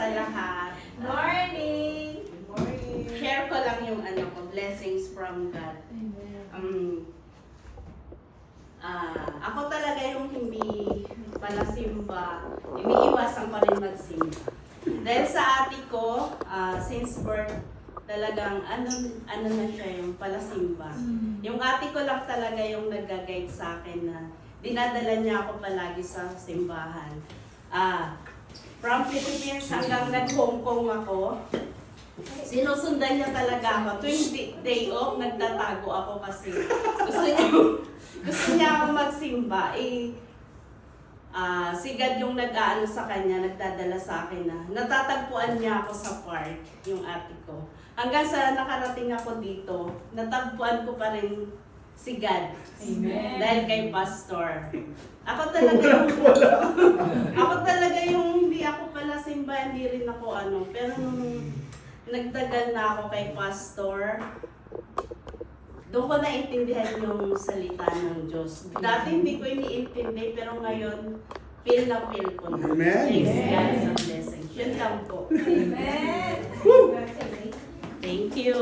sa lahat. Morning! Good morning. Share ko lang yung blessings from God. Ako talaga yung hindi palasimba, iniiwasan ko rin magsimba. Dahil sa ate ko, since birth, talagang ano na siya yung palasimba. Yung ate ko lang talaga yung nag-guide sa akin na dinadala niya ako palagi sa simbahan. From Philippines hanggang nag-Hong Kong ako, sinusundan niya talaga ako. Tuwing day off, nagtatago ako kasi gusto niya akong magsimba. Si God yung nag-aano sa kanya, nagdadala sa akin na natatagpuan niya ako sa park, yung ate ko. Hanggang sa nakarating ako dito, natagpuan ko pa rin si God. Amen. Dahil kay Pastor. Ako talaga yung hindi ako pala simba, hindi rin ako Pero nung nagtagal na ako kay Pastor, doon ko naintindihan yung salita ng Diyos. Dati hindi ko iniintindi, pero ngayon, feel na feel ko na. Amen. Thanks God sa blessing. Yun lang po. Amen! Thank you.